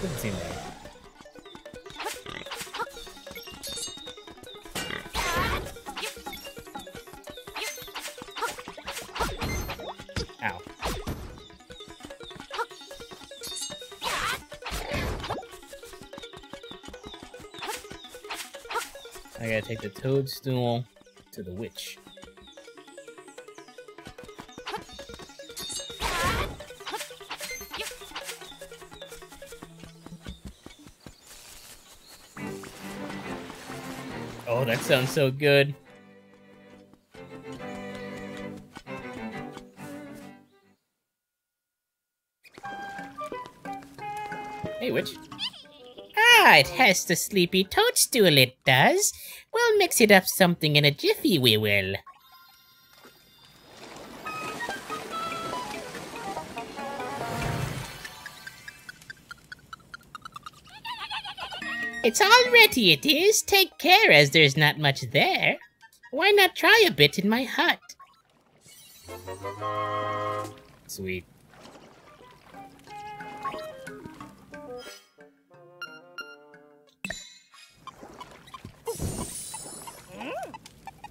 Doesn't seem right. Ow. I gotta take the toadstool to the witch. Oh, that sounds so good. Hey, witch. Ah, it has the sleepy toadstool, it does. We'll mix it up something in a jiffy, we will. It's all ready, it is. Take care, as there's not much there. Why not try a bit in my hut? Sweet.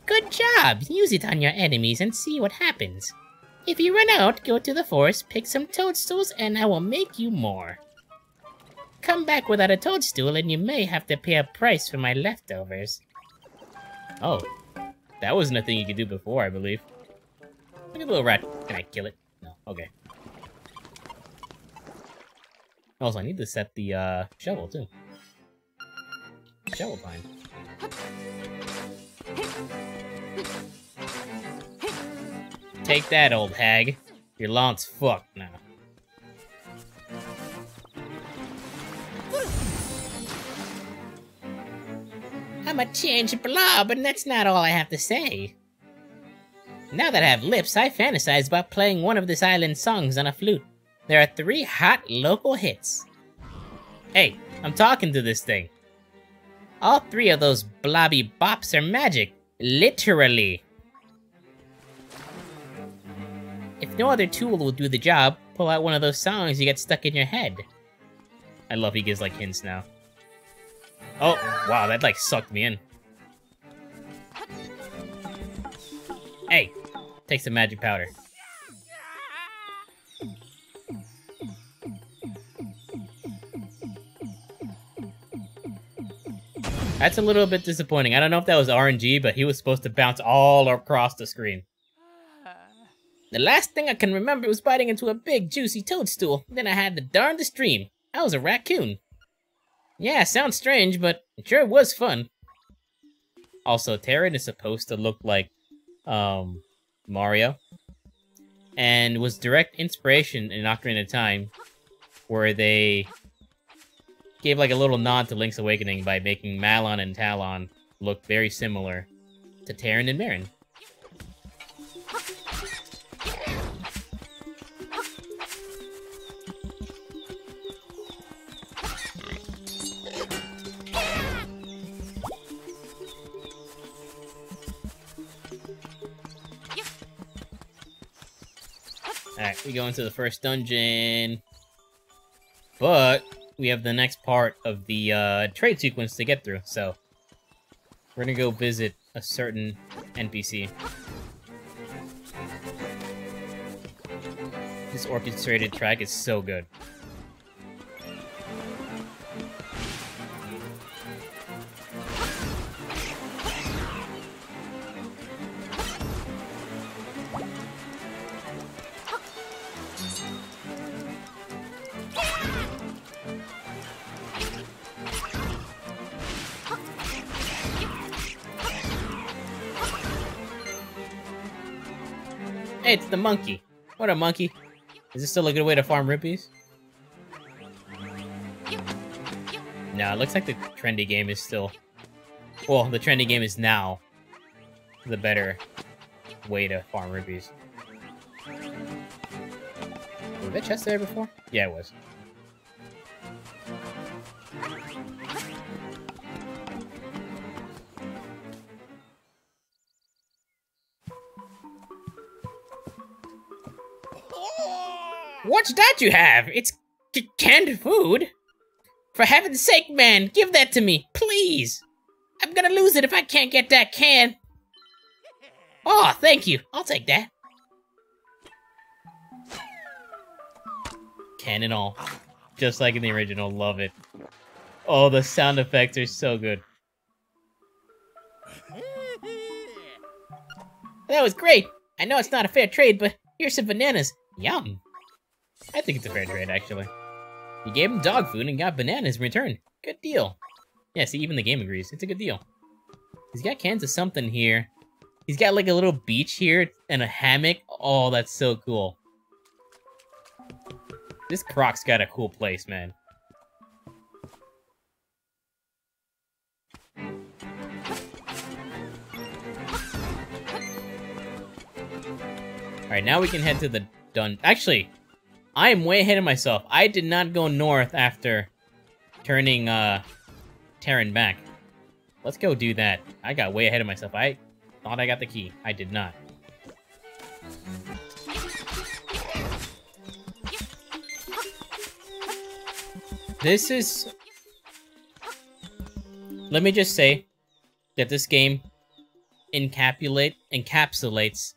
Good job! Use it on your enemies and see what happens. If you run out, go to the forest, pick some toadstools, and I will make you more. Come back without a toadstool and you may have to pay a price for my leftovers. Oh. That wasn't a thing you could do before, I believe. Look at the little rat. Can I kill it? No. Okay. Also, I need to set the, shovel, too. Shovel time. Take that, old hag. Your lawn's fucked now. I'm a changed blob, and that's not all I have to say. Now that I have lips, I fantasize about playing one of this island's songs on a flute. There are 3 hot local hits. Hey, I'm talking to this thing. All 3 of those blobby bops are magic. Literally. If no other tool will do the job, pull out one of those songs you get stuck in your head. I love he gives, like, hints now. Oh, wow, that, like, sucked me in. Hey, take some magic powder. That's a little bit disappointing. I don't know if that was RNG, but he was supposed to bounce all across the screen. The last thing I can remember was biting into a big, juicy toadstool. Then I had the darndest dream. I was a raccoon. Yeah, sounds strange, but it sure was fun. Also, Terran is supposed to look like, Mario. And was direct inspiration in Ocarina of Time, where they gave, like, a little nod to Link's Awakening by making Malon and Talon look very similar to Terran and Marin. Alright, we go into the first dungeon. But we have the next part of the trade sequence to get through, so we're gonna go visit a certain NPC. This orchestrated track is so good. Hey, it's the monkey. What a monkey. Is this still a good way to farm rupees? No, it looks like the trendy game is still... Well, the trendy game is now the better way to farm rupees. Was that chest there before? Yeah, it was. What's that you have? It's canned food? For heaven's sake, man, give that to me, please. I'm gonna lose it if I can't get that can. Oh, thank you. I'll take that. Can and all. Just like in the original, love it. Oh, the sound effects are so good. That was great. I know it's not a fair trade, but here's some bananas. Yum. I think it's a fair trade, actually. You gave him dog food and got bananas in return. Good deal. Yeah, see, even the game agrees. It's a good deal. He's got cans of something here. He's got like a little beach here and a hammock. Oh, that's so cool. This Croc's got a cool place, man. Alright, now we can head to the dungeon. Actually, I am way ahead of myself. I did not go north after turning Terran back. Let's go do that. I got way ahead of myself. I thought I got the key. I did not. This is... Let me just say that this game encapsulates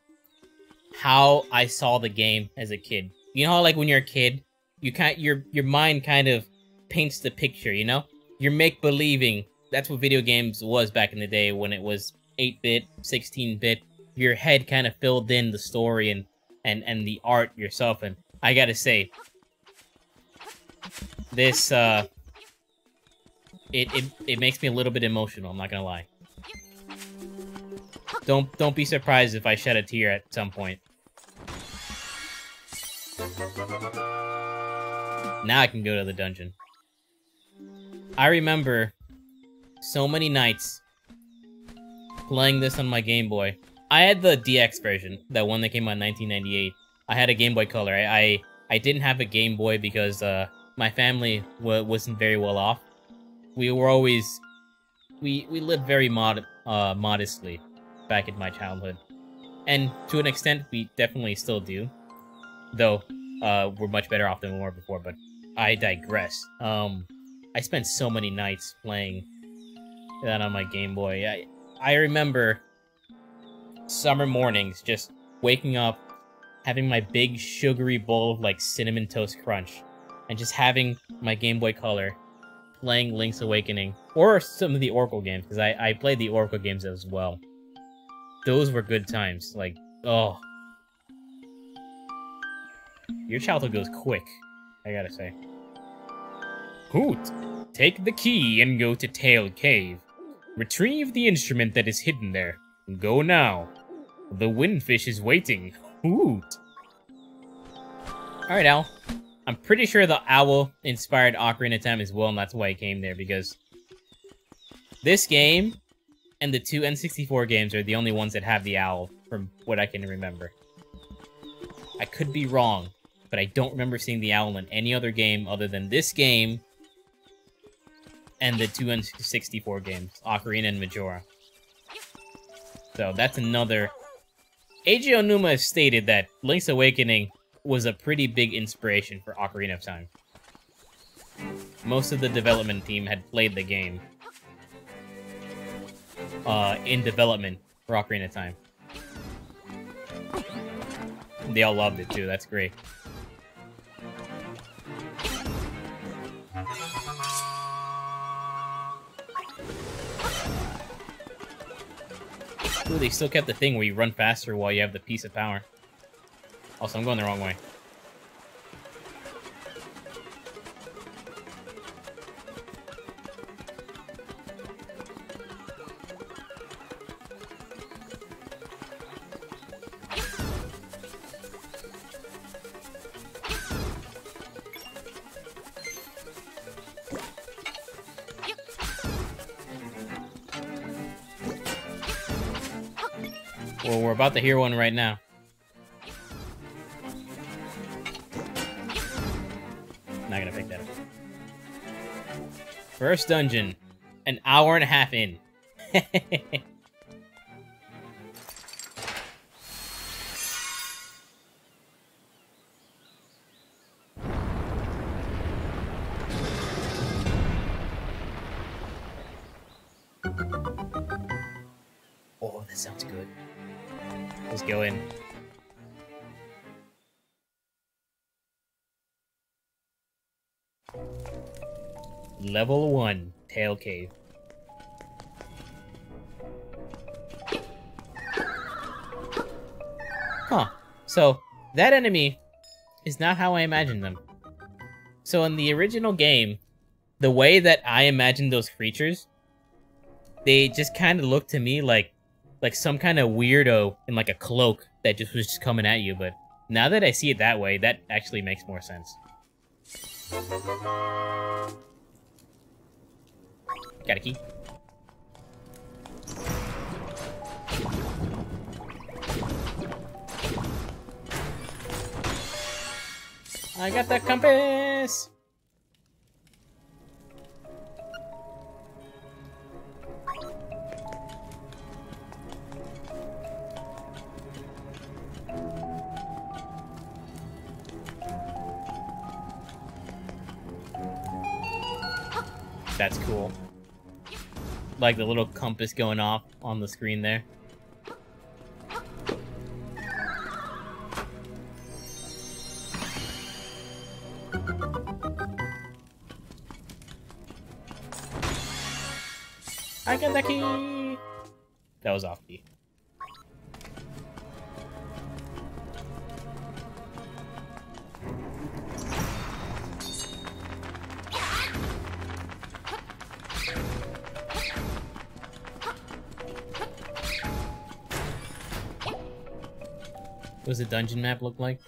how I saw the game as a kid. You know how, like, when you're a kid, your mind kind of paints the picture, you know? You're make-believing. That's what video games was back in the day when it was 8-bit, 16-bit. Your head kind of filled in the story and the art yourself, and I gotta say, this, it makes me a little bit emotional, I'm not gonna lie. Don't be surprised if I shed a tear at some point. Now I can go to the dungeon. I remember so many nights playing this on my Game Boy. I had the DX version, that one that came out in 1998. I had a Game Boy Color. I didn't have a Game Boy because my family wasn't very well off. We were always... We lived very modestly back in my childhood. And to an extent, we definitely still do. Though, we're much better off than we were before, but I digress. I spent so many nights playing that on my Game Boy. I remember summer mornings just waking up, having my big sugary bowl of like Cinnamon Toast Crunch, and just having my Game Boy Color, playing Link's Awakening, or some of the Oracle games, because I played the Oracle games as well. Those were good times. Like, oh. Your childhood goes quick, I gotta say. Hoot! Take the key and go to Tail Cave. Retrieve the instrument that is hidden there. Go now. The Windfish is waiting. Hoot! Alright, Owl. I'm pretty sure the Owl inspired Ocarina of Time as well, and that's why I came there, because this game and the two N64 games are the only ones that have the Owl, from what I can remember. I could be wrong, but I don't remember seeing the Owl in any other game other than this game and the two N64 games, Ocarina and Majora. So that's another... Eiji Onuma has stated that Link's Awakening was a pretty big inspiration for Ocarina of Time. Most of the development team had played the game in development for Ocarina of Time. They all loved it too, that's great. Ooh, they still kept the thing where you run faster while you have the piece of power. Also, I'm going the wrong way. Well, we're about to hear one right now. Not gonna pick that up. First dungeon, an hour and a half in. That sounds good. Let's go in. Level 1, Tail Cave. Huh. So, that enemy is not how I imagined them. So in the original game, the way that I imagined those creatures, they just kind of looked to me like some kind of weirdo in like a cloak that just was just coming at you. But now that I see it that way, that actually makes more sense. Got a key. I got the compass! That's cool. Like the little compass going off on the screen there. I got the key! That was off key. What does the dungeon map look like?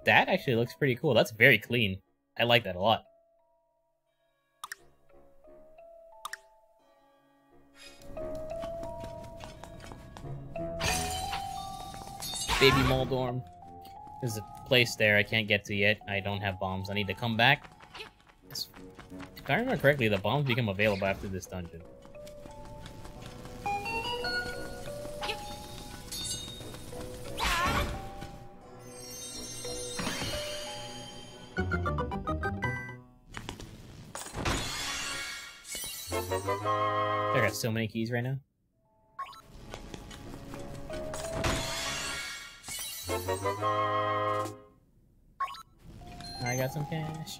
That actually looks pretty cool. That's very clean. I like that a lot. Baby Moldorm. There's a place there I can't get to yet. I don't have bombs. I need to come back. If I remember correctly, the bombs become available after this dungeon. I got so many keys right now. I got some cash.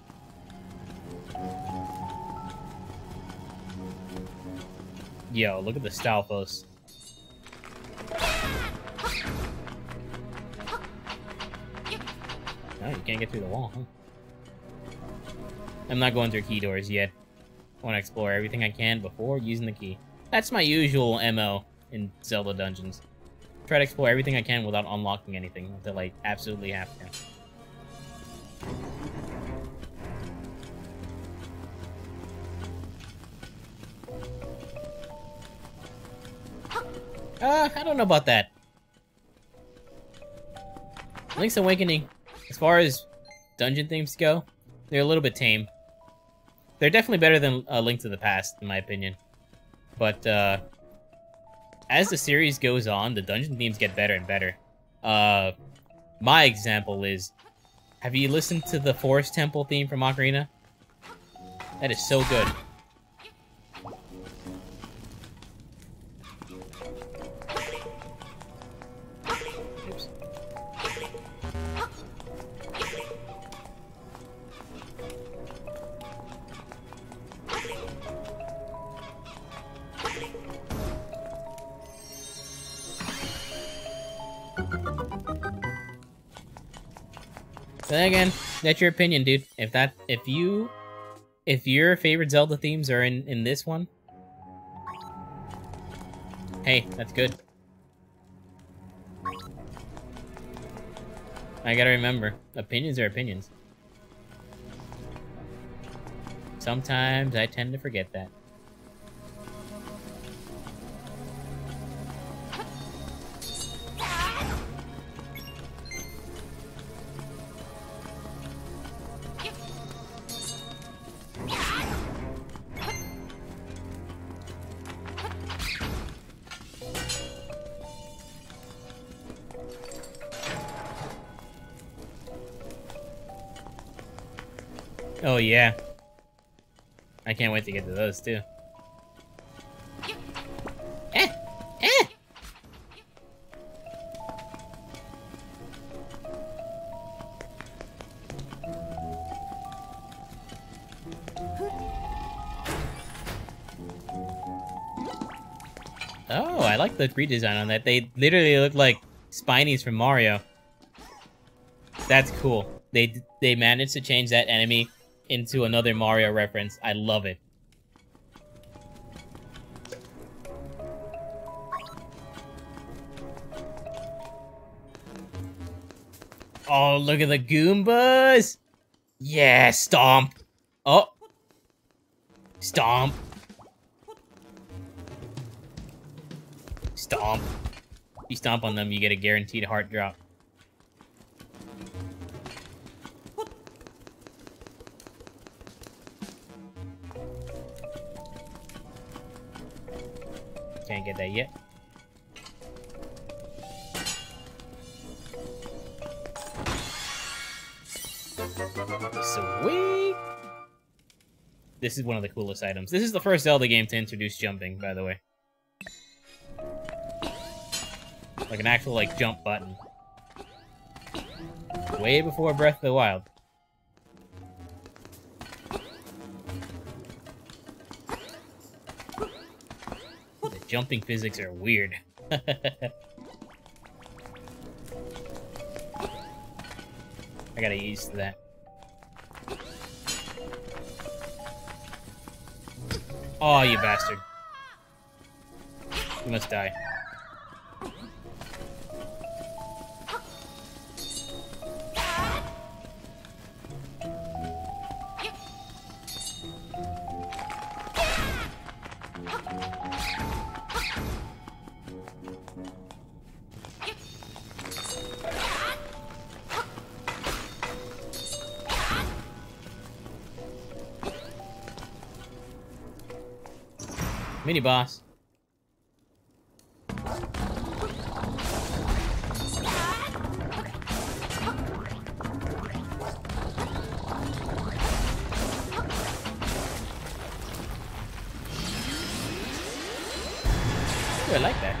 Yo, look at the Stalfos. Oh, you can't get through the wall, huh? I'm not going through key doors yet. I want to explore everything I can before using the key. That's my usual MO in Zelda dungeons. Try to explore everything I can without unlocking anything until I absolutely have to. I don't know about that. Link's Awakening, as far as dungeon themes go, they're a little bit tame. They're definitely better than Link to the Past, in my opinion. But, as the series goes on, the dungeon themes get better and better. My example is, have you listened to the Forest Temple theme from Ocarina? That is so good. Oops. But then again, that's your opinion, dude. If your favorite Zelda themes are in this one, hey, that's good. I gotta remember, opinions are opinions. Sometimes I tend to forget that. Oh yeah. I can't wait to get to those too. Oh, I like the redesign on that. They literally look like Spinies from Mario. That's cool. They managed to change that enemy into another Mario reference. I love it. Oh, look at the Goombas! Yeah, stomp! Oh! Stomp! Stomp. If you stomp on them, you get a guaranteed heart drop. Can't get that yet. Sweet! This is one of the coolest items. This is the first Zelda game to introduce jumping, by the way. Like an actual, like, jump button. Way before Breath of the Wild. The jumping physics are weird. I gotta get used to that. Oh, you bastard. You must die. Mini boss. Ooh, I like that.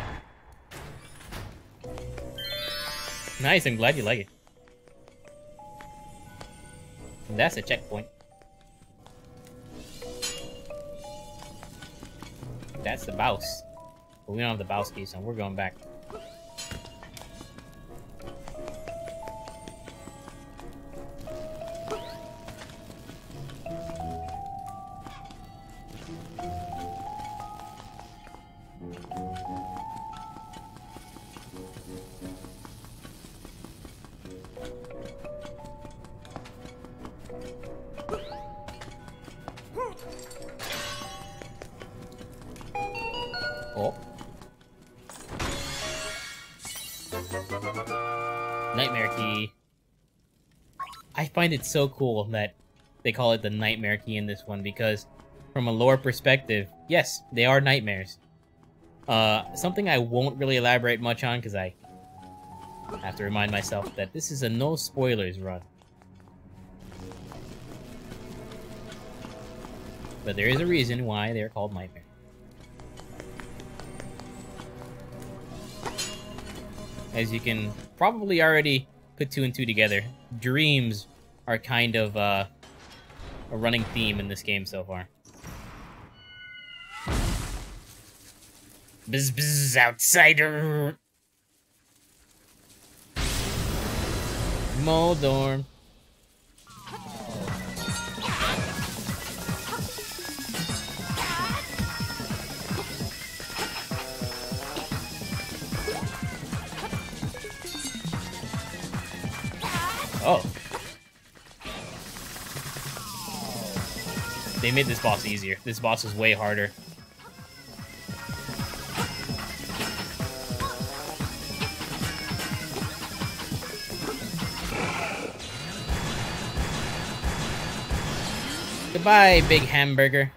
Nice, I'm glad you like it. And that's a checkpoint. That's the Baus. But we don't have the Baus key, so we're going back. Oh. Nightmare key. I find it so cool that they call it the Nightmare key in this one because from a lore perspective, yes, they are nightmares. Something I won't really elaborate much on because I have to remind myself that this is a no spoilers run. But there is a reason why they're called nightmares. As you can probably already put two and two together, dreams are kind of a running theme in this game so far. Bzz bzz, outsider! Moldorm. Oh. They made this boss easier. This boss is way harder. Goodbye, big hamburger.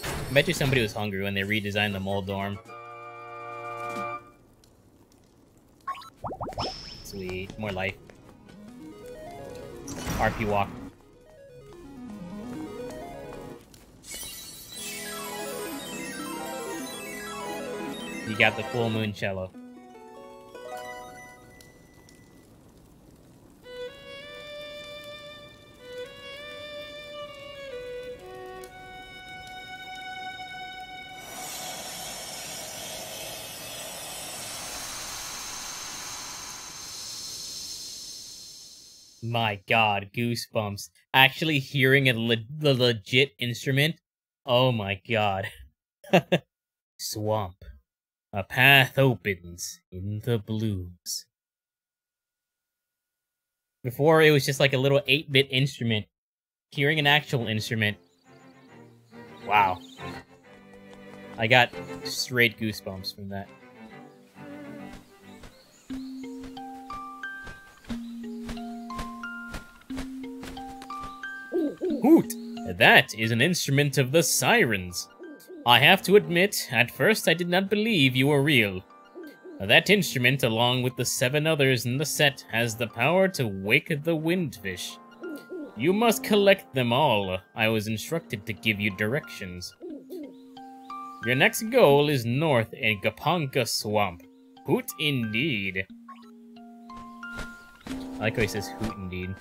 I bet you somebody was hungry when they redesigned the Moldorm. Sweet. More life. RP walk. You got the full moon cello. My god, goosebumps. Actually hearing the legit instrument? Oh my god. Swamp. A path opens in the blooms. Before, it was just like a little 8-bit instrument. Hearing an actual instrument. Wow. I got straight goosebumps from that. Hoot! That is an instrument of the Sirens. I have to admit, at first I did not believe you were real. That instrument, along with the 7 others in the set, has the power to wake the Windfish. You must collect them all. I was instructed to give you directions. Your next goal is north in Gapanka Swamp. Hoot indeed. I like how he says hoot indeed.